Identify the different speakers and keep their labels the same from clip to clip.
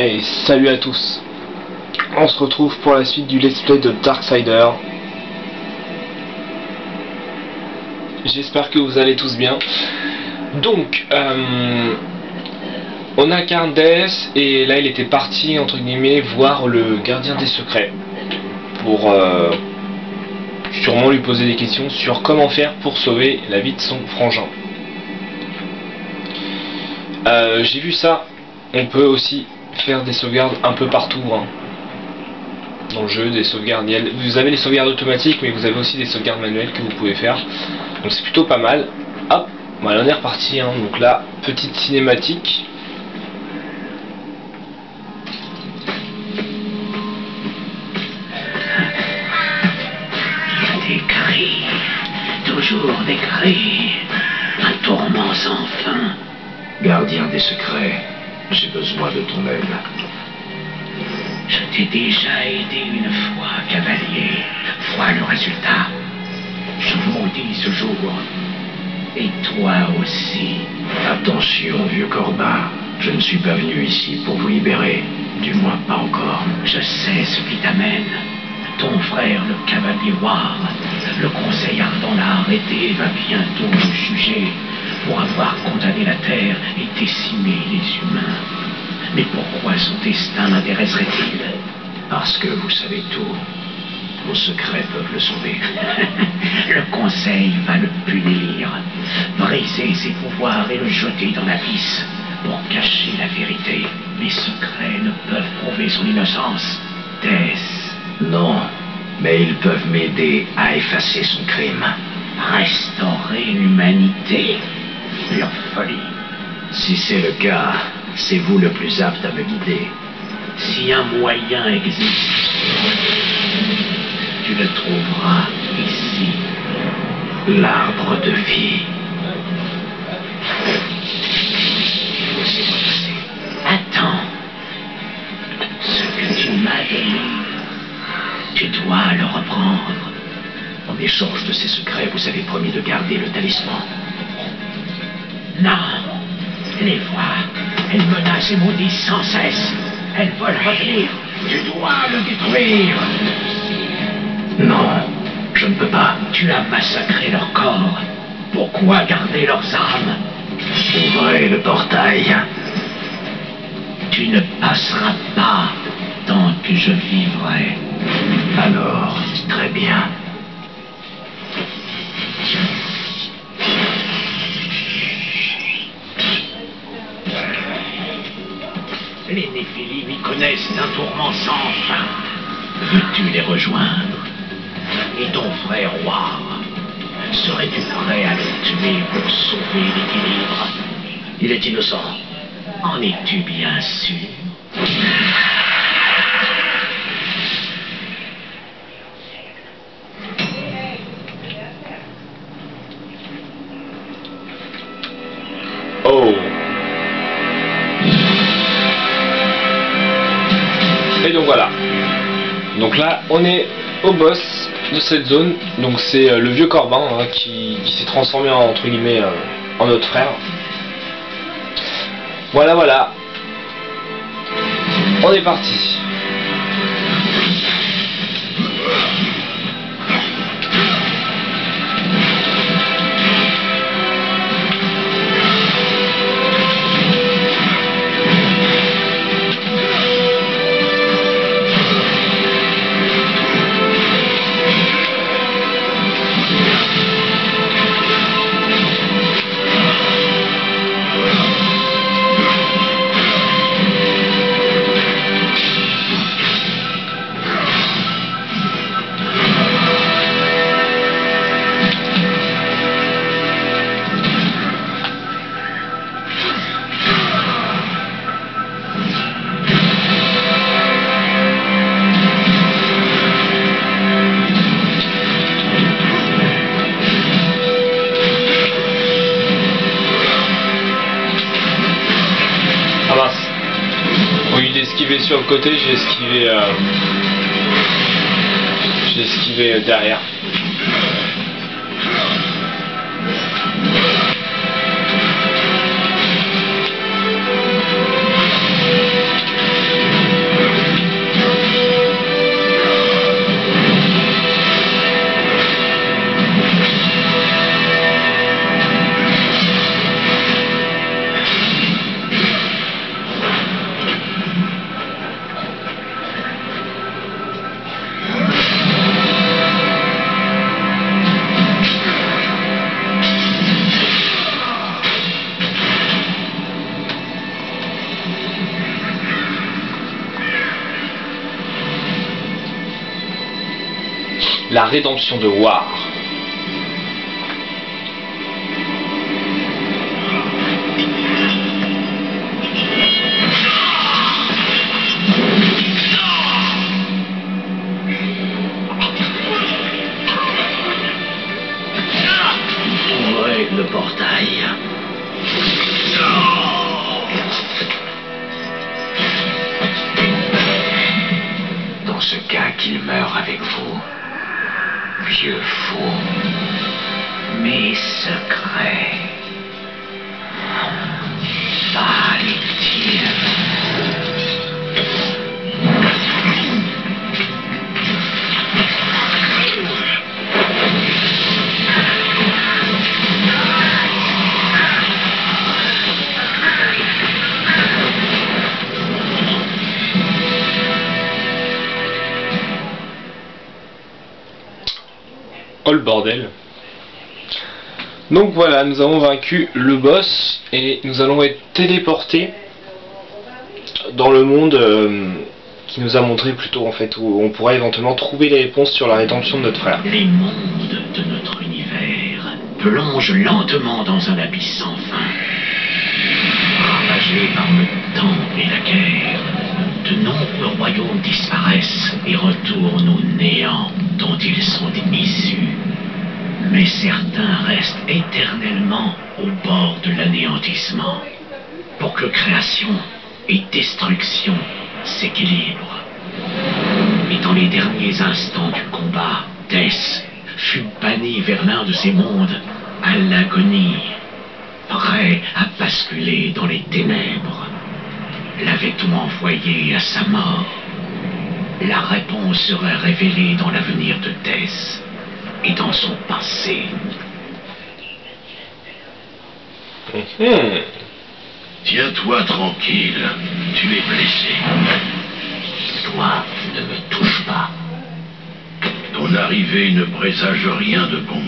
Speaker 1: Et salut à tous. On se retrouve pour la suite du let's play de Darksider. J'espère que vous allez tous bien. Donc, on a Cardes et là il était parti entre guillemets voir le gardien des secrets pour sûrement lui poser des questions sur comment faire pour sauver la vie de son frangin. J'ai vu ça. On peut aussi faire des sauvegardes un peu partout dans le jeu, des sauvegardes. Vous avez les sauvegardes automatiques, mais vous avez aussi des sauvegardes manuelles que vous pouvez faire. Donc c'est plutôt pas mal. Hop, voilà, on est reparti. Donc là, petite cinématique.
Speaker 2: Des cris, toujours des cris, un tourment sans fin.
Speaker 3: Gardien des secrets, j'ai besoin de ton aide.
Speaker 2: Je t'ai déjà aidé une fois, cavalier. Vois le résultat. Je maudis ce jour. Et toi aussi.
Speaker 3: Attention, vieux Corbin. Je ne suis pas venu ici pour vous libérer. Du moins pas encore.
Speaker 2: Je sais ce qui t'amène. Ton frère, le cavalier War, le conseil ardent l'a arrêté et va bientôt le juger pour avoir condamné la terre et décimé les humains. Mais pourquoi son destin m'intéresserait-il?
Speaker 3: Parce que vous savez tout. Vos secrets peuvent le sauver.
Speaker 2: Le conseil va le punir, briser ses pouvoirs et le jeter dans l'abysse pour cacher la vérité. Mes secrets ne peuvent prouver son innocence. Death.
Speaker 3: Non, mais ils peuvent m'aider à effacer son crime.
Speaker 2: Restaurer l'humanité. Leur folie.
Speaker 3: Si c'est le cas, c'est vous le plus apte à me guider.
Speaker 2: Si un moyen existe, tu le trouveras ici.
Speaker 3: L'arbre de vie.
Speaker 2: Laissez-moi passer. Attends. Ce que tu m'as donné, tu dois le reprendre.
Speaker 3: En échange de ces secrets, vous avez promis de garder le talisman.
Speaker 2: Non. Les vois. Elles menacent et maudissent sans cesse. Elles veulent revenir. Tu dois le détruire.
Speaker 3: Non, je ne peux pas.
Speaker 2: Tu as massacré leur corps. Pourquoi garder leurs âmes?
Speaker 3: Ouvrez le portail.
Speaker 2: Tu ne passeras pas tant que je vivrai.
Speaker 3: Alors, très bien.
Speaker 2: Les Néphilim y connaissent un tourment sans fin. Veux-tu les rejoindre? Et ton frère War, serais-tu prêt à le tuer pour sauver l'équilibre?
Speaker 3: Il est innocent.
Speaker 2: En es-tu bien sûr?
Speaker 1: Oh. Et donc voilà. Donc là, on est au boss de cette zone. Donc c'est le vieux Corbin qui s'est transformé entre guillemets en notre frère. Voilà, voilà. On est parti. Sur le côté, j'ai esquivé derrière. La rédemption de War.
Speaker 2: Ouvrez le portail.
Speaker 3: Dans ce cas, qu'il meure avec vous, vieux fou.
Speaker 2: Mes secrets. Valentine.
Speaker 1: Oh le bordel. Donc voilà, nous avons vaincu le boss et nous allons être téléportés dans le monde qui nous a montré plus tôt en fait, où on pourrait éventuellement trouver les réponses sur la rédemption de notre frère.
Speaker 2: Les mondes de notre univers plongent lentement dans un abysse sans fin. Ravagés par le temps et la guerre, de nombreux royaumes disparaissent et retournent au néant dont ils sont issus. Mais certains restent éternellement au bord de l'anéantissement, pour que création et destruction s'équilibrent. Et dans les derniers instants du combat, Death fut banni vers l'un de ces mondes, à l'agonie, prêt à basculer dans les ténèbres. L'avait-on envoyé à sa mort? La réponse serait révélée dans l'avenir de Death et dans son passé.
Speaker 3: Tiens-toi tranquille, tu es blessé.
Speaker 2: Toi, ne me touche pas.
Speaker 3: Ton arrivée ne présage rien de bon.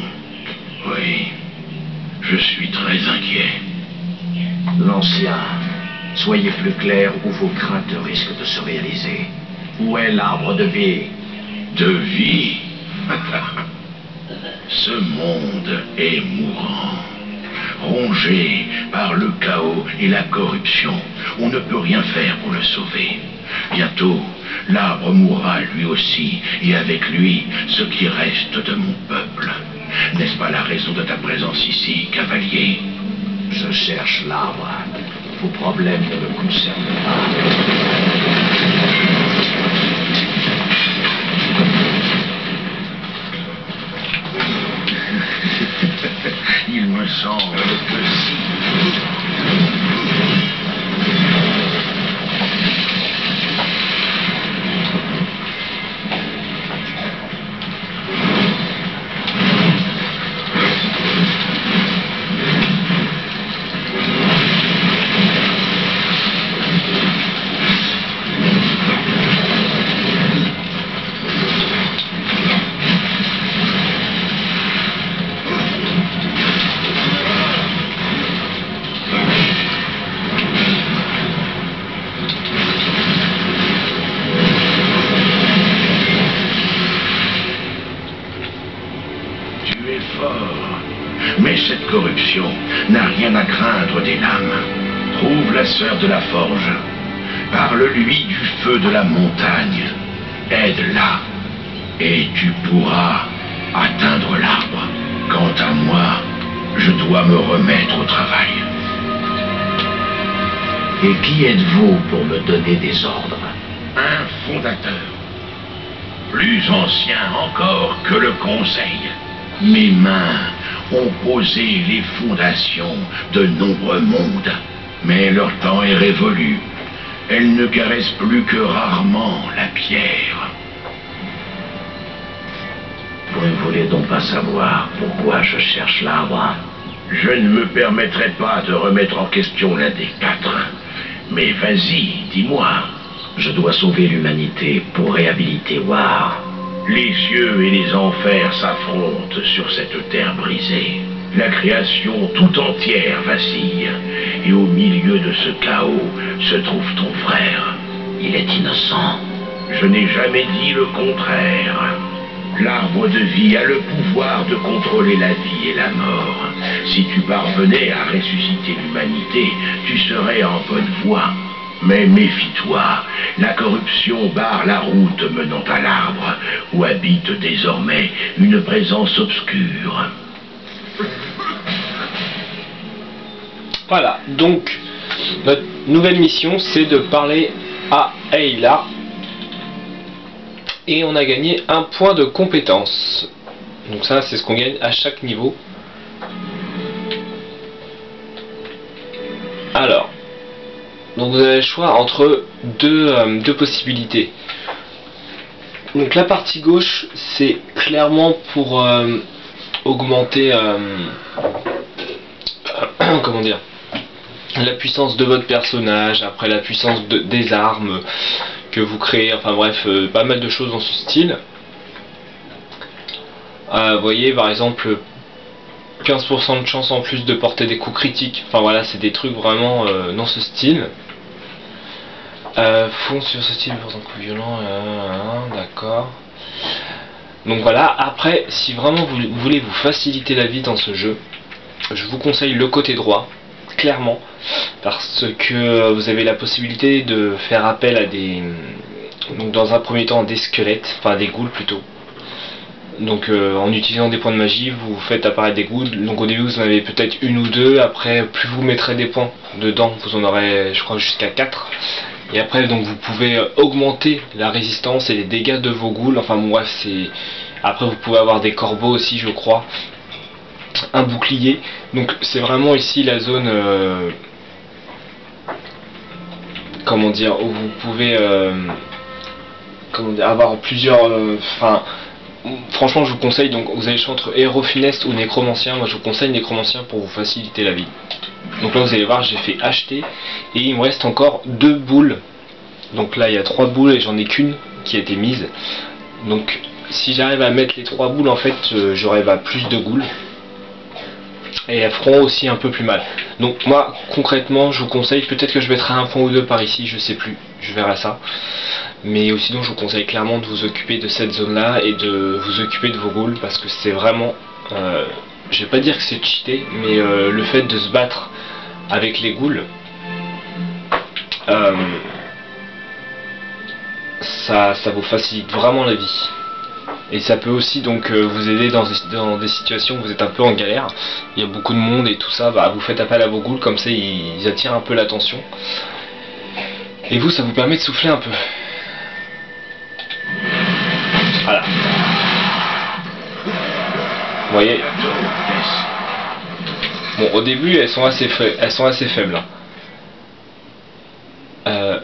Speaker 3: Oui, je suis très inquiet.
Speaker 4: L'Ancien, soyez plus clair ou vos craintes risquent de se réaliser. Où est l'arbre de vie?
Speaker 3: De vie. Ce monde est mourant, rongé par le chaos et la corruption. On ne peut rien faire pour le sauver. Bientôt, l'arbre mourra lui aussi, et avec lui, ce qui reste de mon peuple. N'est-ce pas la raison de ta présence ici, cavalier?
Speaker 4: Je cherche l'arbre. Vos problèmes ne me concernent pas.
Speaker 3: Il me semble que si. Mais cette corruption n'a rien à craindre des lames. Trouve la sœur de la forge. Parle-lui du feu de la montagne. Aide-la. Et tu pourras atteindre l'arbre. Quant à moi, je dois me remettre au travail.
Speaker 4: Et qui êtes-vous pour me donner des ordres?
Speaker 3: Un fondateur. Plus ancien encore que le Conseil. Mes mains ont posé les fondations de nombreux mondes. Mais leur temps est révolu. Elles ne caressent plus que rarement la pierre.
Speaker 4: Vous ne voulez donc pas savoir pourquoi je cherche l'arbre?
Speaker 3: Je ne me permettrai pas de remettre en question l'un des quatre. Mais vas-y, dis-moi.
Speaker 4: Je dois sauver l'humanité pour réhabiliter War.
Speaker 3: Les cieux et les enfers s'affrontent sur cette terre brisée. La création tout entière vacille. Et au milieu de ce chaos se trouve ton frère.
Speaker 4: Il est innocent.
Speaker 3: Je n'ai jamais dit le contraire. L'arbre de vie a le pouvoir de contrôler la vie et la mort. Si tu parvenais à ressusciter l'humanité, tu serais en bonne voie. Mais méfie-toi, la corruption barre la route menant à l'arbre, où habite désormais une présence obscure.
Speaker 1: Voilà, donc notre nouvelle mission c'est de parler à Ayla. Et on a gagné un point de compétence. Donc ça c'est ce qu'on gagne à chaque niveau. Alors, donc vous avez le choix entre deux possibilités. Donc la partie gauche c'est clairement pour augmenter comment dire, la puissance de votre personnage, après la puissance des armes que vous créez, enfin bref, pas mal de choses dans ce style. Vous voyez par exemple 15% de chance en plus de porter des coups critiques, enfin voilà, c'est des trucs vraiment dans ce style. Fonce sur ce style pour un coup violent, d'accord. Donc voilà, après si vraiment vous voulez vous faciliter la vie dans ce jeu, je vous conseille le côté droit, clairement, parce que vous avez la possibilité de faire appel à donc dans un premier temps des squelettes, enfin des ghouls plutôt. Donc en utilisant des points de magie, vous faites apparaître des ghouls. Donc au début vous en avez peut-être une ou deux, après plus vous mettrez des points dedans, vous en aurez je crois jusqu'à 4. Et après donc vous pouvez augmenter la résistance et les dégâts de vos ghouls, enfin bon bref c'est... Après vous pouvez avoir des corbeaux aussi je crois, un bouclier. Donc c'est vraiment ici la zone comment dire, où vous pouvez comment dire, avoir plusieurs franchement je vous conseille, donc vous avez le choix entre héros funeste ou nécromancien. Moi je vous conseille nécromancien pour vous faciliter la vie. Donc là vous allez voir j'ai fait acheter et il me reste encore 2 boules. Donc là il y a 3 boules et j'en ai qu'une qui a été mise. Donc si j'arrive à mettre les 3 boules en fait j'aurai plus de ghouls. Et elles feront aussi un peu plus mal. Donc moi concrètement je vous conseille, peut-être que je mettrai un point ou deux par ici, je sais plus, je verrai ça. Mais sinon je vous conseille clairement de vous occuper de cette zone là et de vous occuper de vos ghouls, parce que c'est vraiment, je vais pas dire que c'est cheaté, mais le fait de se battre avec les ghouls, ça vous facilite vraiment la vie. Et ça peut aussi donc vous aider dans des situations où vous êtes un peu en galère, il y a beaucoup de monde et tout ça, vous faites appel à vos ghouls, comme ça ils attirent un peu l'attention. Et vous, ça vous permet de souffler un peu. Voilà. Vous voyez. Bon, au début elles sont assez faibles. Voilà.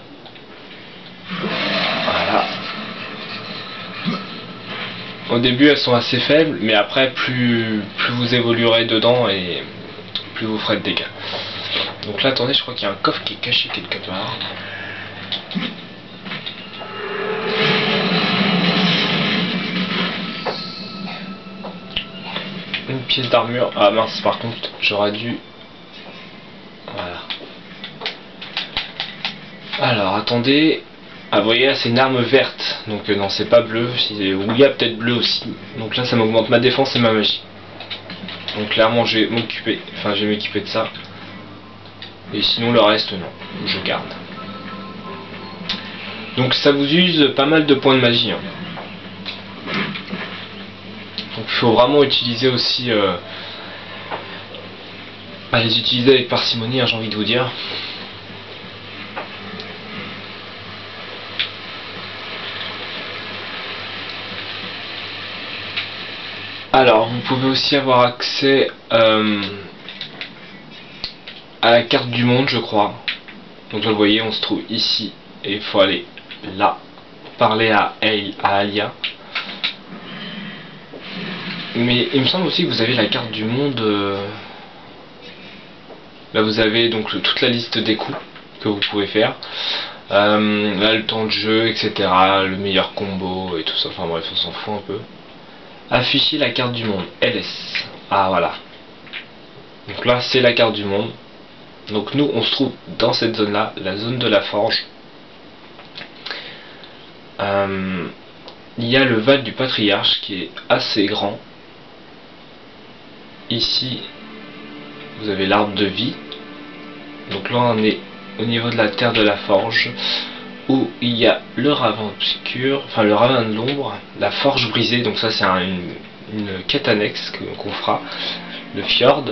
Speaker 1: Au début elles sont assez faibles, mais après plus vous évoluerez dedans et plus vous ferez de dégâts. Donc là attendez, je crois qu'il y a un coffre qui est caché quelque part. Une pièce d'armure. Ah mince, par contre j'aurais dû... Voilà. Alors attendez. Ah vous voyez là c'est une arme verte, donc non c'est pas bleu, ou il y a peut-être bleu aussi. Donc là ça m'augmente ma défense et ma magie. Donc clairement je vais m'occuper, enfin je vais m'équiper de ça. Et sinon le reste non, je garde. Donc ça vous use pas mal de points de magie. Donc il faut vraiment utiliser aussi... les utiliser avec parcimonie, j'ai envie de vous dire. Alors, vous pouvez aussi avoir accès à la carte du monde, je crois. Donc là, vous voyez, on se trouve ici et il faut aller là, parler à Alia. Mais il me semble aussi que vous avez la carte du monde. Là, vous avez donc toute la liste des coups que vous pouvez faire. Là, le temps de jeu, etc. Le meilleur combo et tout ça. Enfin bref, on s'en fout un peu. Afficher la carte du monde, LS. Ah voilà. Donc là c'est la carte du monde. Donc nous on se trouve dans cette zone là, la zone de la forge. il y a le val du patriarche qui est assez grand. Ici, vous avez l'arbre de vie. Donc là, on est au niveau de la terre de la forge, où il y a le ravin obscur, enfin le ravin de l'ombre, la forge brisée. Donc ça, c'est une quête annexe qu'on fera. Le fjord,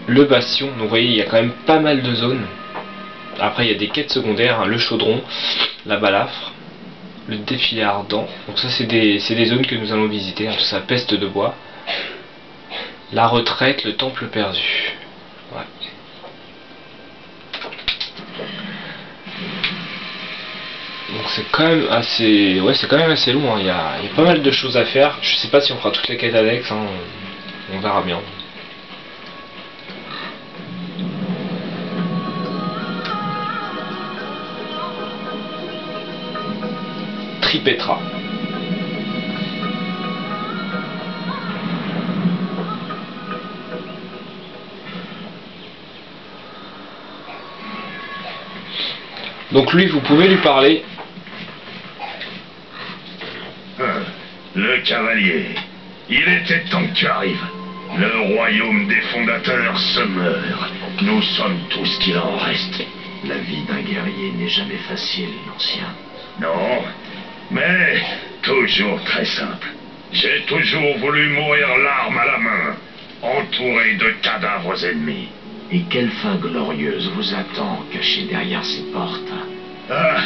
Speaker 1: le bastion. Donc vous voyez, il y a quand même pas mal de zones. Après, il y a des quêtes secondaires, hein, le chaudron, la balafre, le défilé ardent. Donc ça, c'est des zones que nous allons visiter, hein, sa peste de bois, la retraite, le temple perdu. Ouais. Donc c'est quand même assez, ouais, c'est quand même assez long, hein. Il y a pas mal de choses à faire. Je sais pas si on fera toutes les quêtes annexes, hein. On verra bien. Tripetra. Donc lui, vous pouvez lui parler.
Speaker 3: Le cavalier, il était temps que tu arrives. Le royaume des fondateurs se meurt. Nous sommes tout ce qu'il en reste.
Speaker 4: La vie d'un guerrier n'est jamais facile, l'ancien.
Speaker 3: Non, mais toujours très simple. J'ai toujours voulu mourir l'arme à la main, entouré de cadavres ennemis.
Speaker 4: Et quelle fin glorieuse vous attend, cachée derrière ces portes?
Speaker 3: Ah,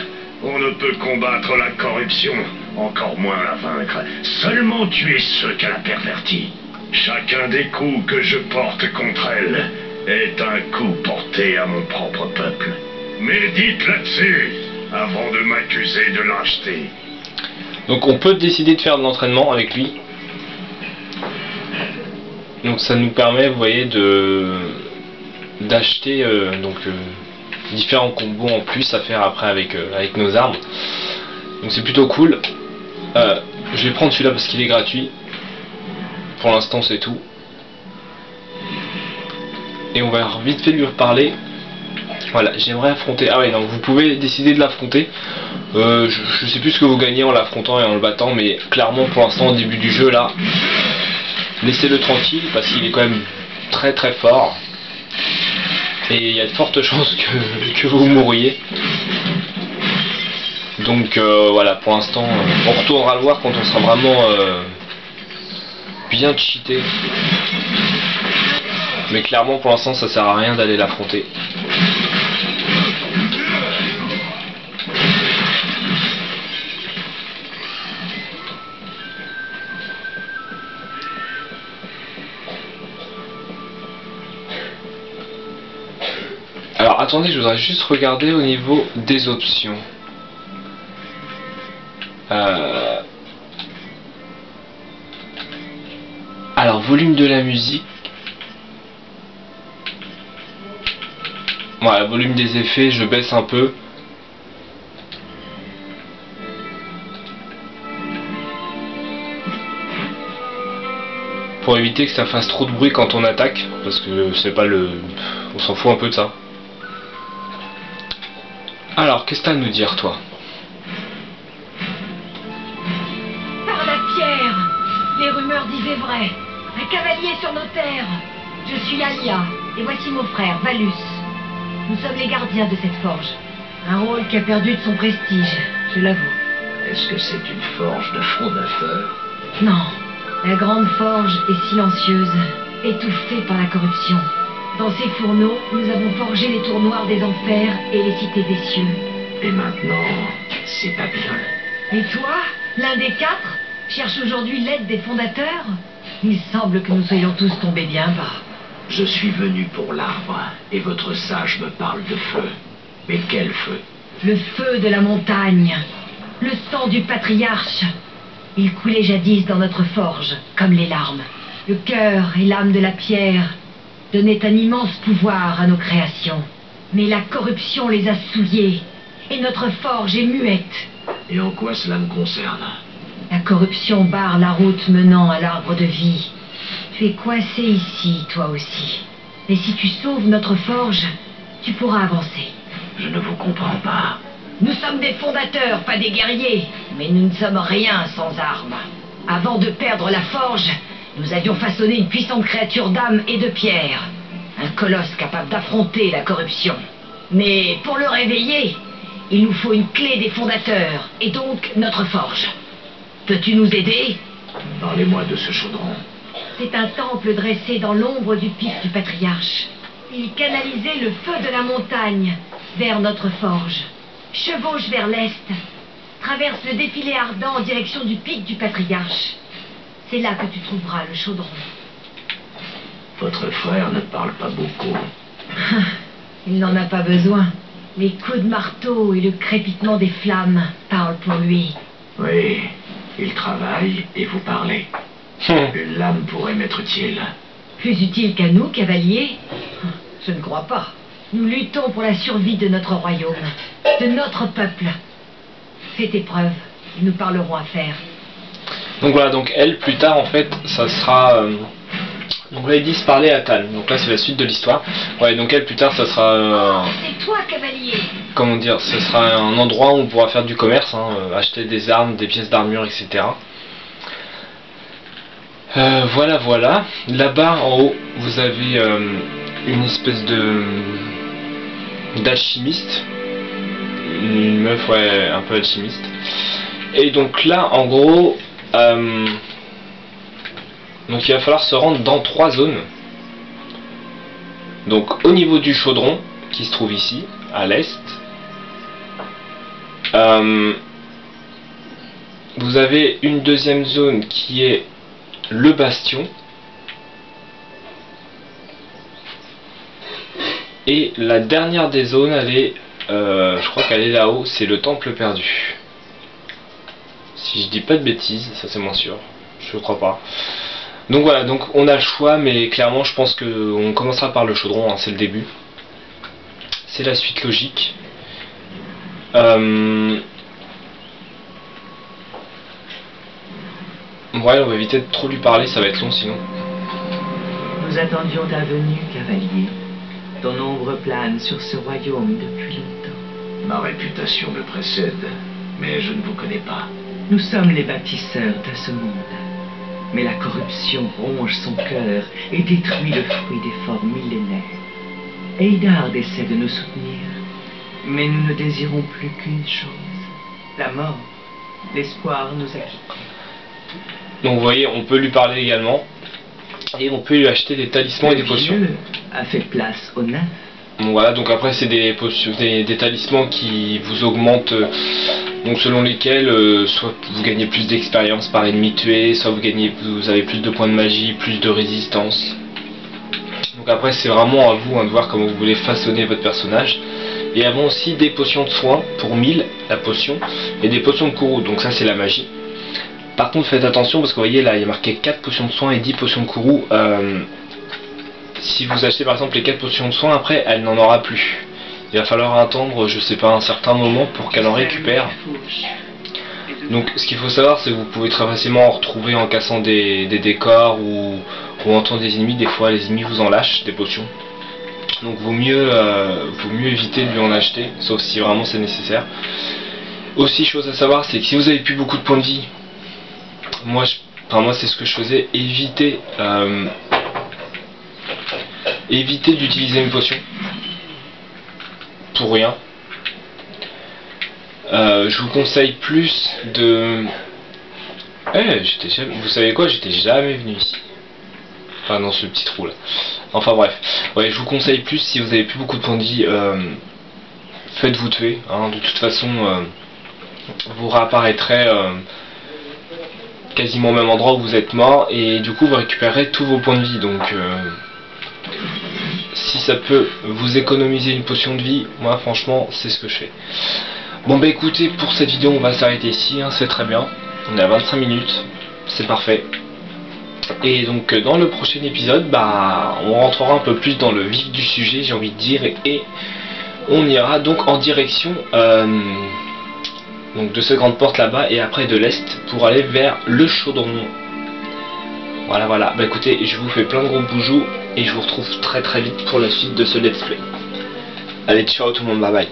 Speaker 3: on ne peut combattre la corruption, encore moins la vaincre. Seulement tuer ceux qu'elle a pervertis. Chacun des coups que je porte contre elle est un coup porté à mon propre peuple. Médite là-dessus, avant de m'accuser de lâcheté.
Speaker 1: Donc on peut décider de faire de l'entraînement avec lui. Donc ça nous permet, vous voyez, d'acheter différents combos en plus à faire après avec nos armes. Donc c'est plutôt cool. Je vais prendre celui-là parce qu'il est gratuit. Pour l'instant c'est tout. Et on va vite fait lui reparler. Voilà, j'aimerais affronter. Ah ouais, donc vous pouvez décider de l'affronter. Je sais plus ce que vous gagnez en l'affrontant et en le battant, mais clairement pour l'instant au début du jeu là, laissez-le tranquille parce qu'il est quand même très très fort. Et il y a de fortes chances que vous mourriez. Donc voilà, pour l'instant, on retournera le voir quand on sera vraiment bien cheaté. Mais clairement pour l'instant ça sert à rien d'aller l'affronter. Alors attendez, je voudrais juste regarder au niveau des options. Alors volume de la musique. Voilà, volume des effets, je baisse un peu. Pour éviter que ça fasse trop de bruit quand on attaque, parce que c'est pas le... On s'en fout un peu de ça. Alors, qu'est-ce que t'as à nous dire, toi?
Speaker 5: Par la pierre, les rumeurs disaient vrai. Un cavalier sur nos terres. Je suis Alia, et voici mon frère, Valus. Nous sommes les gardiens de cette forge. Un rôle qui a perdu de son prestige, je l'avoue.
Speaker 4: Est-ce que c'est une forge de fondateurs?
Speaker 5: Non, la grande forge est silencieuse, étouffée par la corruption. Dans ces fourneaux, nous avons forgé les tours noirs des enfers et les cités des cieux.
Speaker 4: Et maintenant, c'est pas bien.
Speaker 5: Et toi, l'un des quatre, cherche aujourd'hui l'aide des fondateurs? Il semble que nous soyons tous tombés bien bas.
Speaker 4: Je suis venu pour l'arbre, et votre sage me parle de feu. Mais quel feu?
Speaker 5: Le feu de la montagne, le sang du patriarche. Il coulait jadis dans notre forge, comme les larmes. Le cœur et l'âme de la pierre donnaient un immense pouvoir à nos créations. Mais la corruption les a souillés, et notre forge est muette.
Speaker 4: Et en quoi cela me concerne?
Speaker 5: La corruption barre la route menant à l'arbre de vie. Tu es coincé ici, toi aussi. Mais si tu sauves notre forge, tu pourras avancer.
Speaker 4: Je ne vous comprends pas.
Speaker 5: Nous sommes des fondateurs, pas des guerriers. Mais nous ne sommes rien sans armes. Avant de perdre la forge, nous avions façonné une puissante créature d'âme et de pierre. Un colosse capable d'affronter la corruption. Mais pour le réveiller, il nous faut une clé des fondateurs, et donc notre forge. Peux-tu nous aider?
Speaker 4: Parlez-moi de ce chaudron.
Speaker 5: C'est un temple dressé dans l'ombre du pic du patriarche. Il canalisait le feu de la montagne vers notre forge. Chevauche vers l'est, traverse le défilé ardent en direction du pic du patriarche. C'est là que tu trouveras le chaudron.
Speaker 4: Votre frère ne parle pas beaucoup.
Speaker 5: Il n'en a pas besoin. Les coups de marteau et le crépitement des flammes parlent pour lui.
Speaker 4: Oui, il travaille et vous parlez. Une lame pourrait m'être utile.
Speaker 5: Plus utile qu'à nous, cavalier? Je ne crois pas. Nous luttons pour la survie de notre royaume, de notre peuple. Fais tes preuves, nous parlerons affaires.
Speaker 1: Donc voilà, donc elle, plus tard, en fait, ça sera... donc là, ils disent parler à Tal. Donc là, c'est la suite de l'histoire. Ouais, donc elle, plus tard, ça sera...
Speaker 5: C'est toi, cavalier.
Speaker 1: comment dire, ce sera un endroit où on pourra faire du commerce, hein, acheter des armes, des pièces d'armure, etc. Voilà, voilà. Là-bas, en haut, vous avez une espèce d'alchimiste. Une meuf, ouais, un peu alchimiste. Et donc là, en gros, donc il va falloir se rendre dans 3 zones. Donc au niveau du chaudron, qui se trouve ici, à l'est, vous avez une deuxième zone qui est le bastion. Et la dernière des zones, elle est, je crois qu'elle est là-haut, c'est le temple perdu. Si je dis pas de bêtises, ça c'est moins sûr, je crois pas. Donc voilà, donc on a le choix, mais clairement je pense qu'on commencera par le chaudron, hein, c'est le début. C'est la suite logique. Ouais, on va éviter de trop lui parler, ça va être long sinon.
Speaker 6: Nous attendions ta venue, cavalier. Ton ombre plane sur ce royaume depuis longtemps.
Speaker 4: Ma réputation me précède, mais je ne vous connais pas.
Speaker 6: Nous sommes les bâtisseurs de ce monde. Mais la corruption ronge son cœur et détruit le fruit d'efforts millénaires. Eidard essaie de nous soutenir, mais nous ne désirons plus qu'une chose, la mort. L'espoir nous a quittés.
Speaker 1: Donc vous voyez, on peut lui parler également, et on peut lui acheter des talismans et des potions.
Speaker 6: Le vieux a fait place au neuf.
Speaker 1: Bon, voilà, donc après c'est des potions, des talismans qui vous augmentent, donc selon lesquels soit vous gagnez plus d'expérience par ennemi tué, soit vous avez plus de points de magie, plus de résistance. Donc après c'est vraiment à vous, hein, de voir comment vous voulez façonner votre personnage. Et avant aussi des potions de soins pour 1000 la potion, et des potions de courroux, donc ça c'est la magie. Par contre faites attention parce que vous voyez là il y a marqué 4 potions de soins et 10 potions de courroux. Si vous achetez par exemple les 4 potions de soins, après elle n'en aura plus. Il va falloir attendre, je sais pas, un certain moment pour qu'elle en récupère. Donc ce qu'il faut savoir c'est que vous pouvez très facilement en retrouver en cassant des décors ou en tuant des ennemis. Des fois les ennemis vous en lâchent des potions. Donc vaut mieux éviter de lui en acheter, sauf si vraiment c'est nécessaire. Aussi chose à savoir c'est que si vous avez plus beaucoup de points de vie, moi c'est ce que je faisais, évitez d'utiliser une potion pour rien. Je vous conseille plus de... vous savez quoi, j'étais jamais venu ici. Enfin dans ce petit trou là. Enfin bref. Ouais, je vous conseille plus, si vous avez plus beaucoup de points de vie, faites-vous tuer. Hein. De toute façon, vous réapparaîtrez quasiment au même endroit où vous êtes mort. Et du coup vous récupérerez tous vos points de vie. Donc si ça peut vous économiser une potion de vie, moi franchement c'est ce que je fais. Bon bah écoutez, pour cette vidéo on va s'arrêter ici, hein, c'est très bien. On est à 25 minutes, c'est parfait. Et donc dans le prochain épisode, bah on rentrera un peu plus dans le vif du sujet, j'ai envie de dire, et on ira donc en direction donc de cette grande porte là-bas et après de l'est pour aller vers le chaudron. Voilà, voilà. Bah écoutez, je vous fais plein de gros boujous et je vous retrouve très très vite pour la suite de ce let's play. Allez, ciao tout le monde, bye bye.